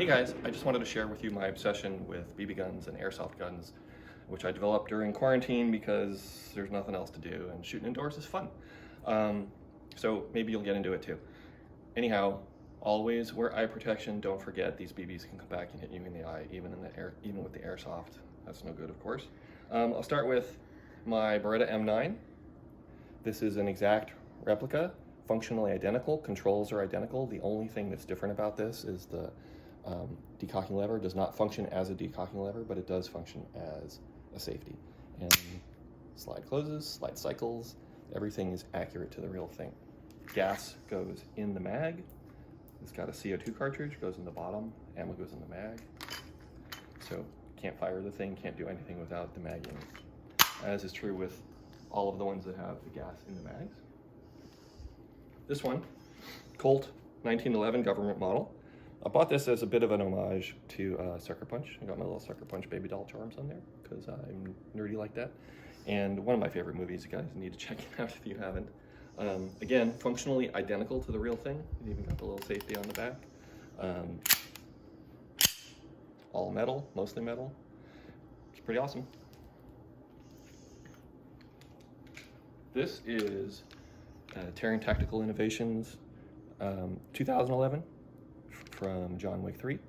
guys, I just wanted to share with you my obsession with BB guns and airsoft guns, which I developed during quarantine because there's nothing else to do and shooting indoors is fun. So maybe you'll get into it too. Anyhow, always wear eye protection. Don't forget these BBs can come back and hit you in the eye, even with the airsoft. That's no good, of course. I'll start with my Beretta M9. This is an exact replica, functionally identical. Controls are identical. The only thing that's different about this is the decocking lever does not function as a decocking lever, but it does function as a safety. And slide closes, slide cycles, everything is accurate to the real thing. Gas goes in the mag. It's got a CO2 cartridge, goes in the bottom, ammo goes in the mag. So can't fire the thing, can't do anything without the mag in it. As is true with all of the ones that have the gas in the mags. This one, Colt 1911 government model. I bought this as a bit of an homage to Sucker Punch. I got my little Sucker Punch baby doll charms on there because I'm nerdy like that. And one of my favorite movies, you guys need to check it out if you haven't. Again, functionally identical to the real thing. You even got the little safety on the back. All metal, mostly metal. It's pretty awesome. This is Terran Tactical Innovations 2011 from John Wick 3.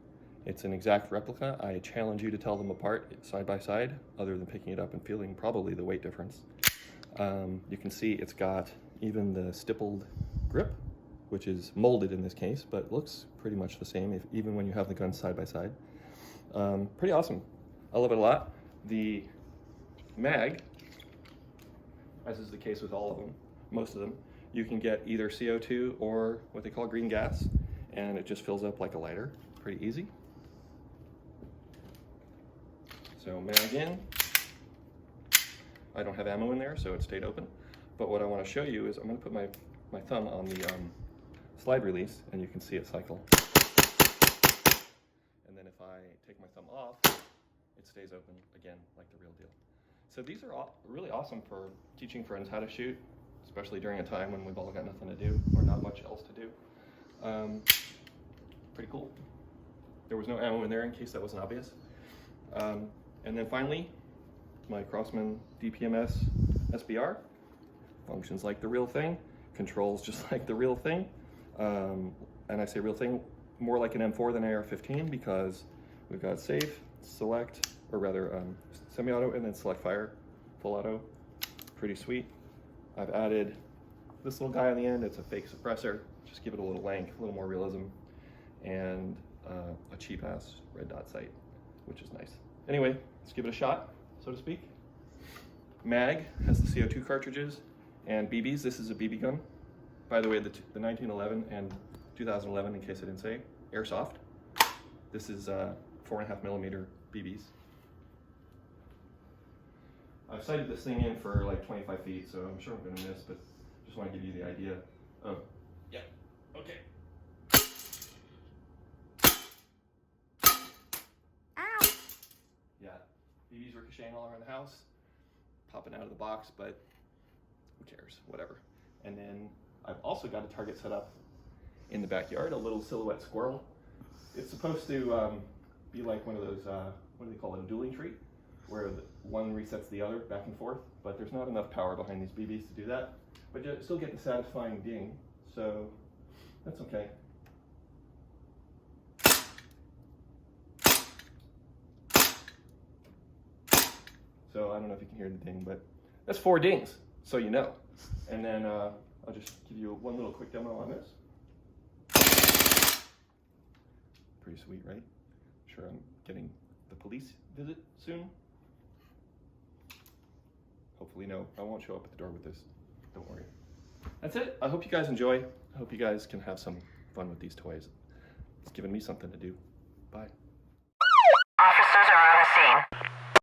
It's an exact replica. I challenge you to tell them apart side by side, other than picking it up and feeling probably the weight difference. You can see it's got even the stippled grip, which is molded in this case, but looks pretty much the same even when you have the guns side by side. Pretty awesome. I love it a lot. The mag, as is the case with all of them, most of them, you can get either CO2 or what they call green gas, and it just fills up like a lighter. Pretty easy. So mag in. I don't have ammo in there, so it stayed open. But what I want to show you is I'm going to put my thumb on the slide release, and you can see it cycle. And then if I take my thumb off, it stays open again like the real deal. So these are really awesome for teaching friends how to shoot, especially during a time when we've all got nothing to do or not much else to do. Pretty cool. There was no ammo in there in case that wasn't obvious. And then finally, my Crosman DPMS SBR. Functions like the real thing, controls just like the real thing. And I say real thing, more like an M4 than AR-15 because we've got safe, select, or rather semi-auto, and then select fire, full auto. Pretty sweet. I've added this little guy on the end. It's a fake suppressor. Just give it a little length, a little more realism, and a cheap-ass red dot sight, which is nice. Anyway, let's give it a shot, so to speak. Mag has the CO2 cartridges and BBs. This is a BB gun. By the way, the 1911 and 2011, in case I didn't say, airsoft. This is 4.5mm BBs. I've sighted this thing in for like 25 feet, so I'm sure I'm gonna miss, but just want to give you the idea of, yeah, okay. Ow! Yeah, BBs ricocheting all around the house, popping out of the box, but who cares, whatever. And then I've also got a target set up in the backyard, a little silhouette squirrel. It's supposed to be like one of those, what do they call it, a dueling tree, where one resets the other back and forth, but there's not enough power behind these BBs to do that. But you still get the satisfying ding, so that's okay. So I don't know if you can hear the ding, but that's 4 dings, so you know. And then I'll just give you one little quick demo on this. Pretty sweet, right? Sure, I'm getting the police visit soon. Hopefully, no, I won't show up at the door with this. Don't worry. That's it. I hope you guys enjoy. I hope you guys can have some fun with these toys. It's given me something to do. Bye.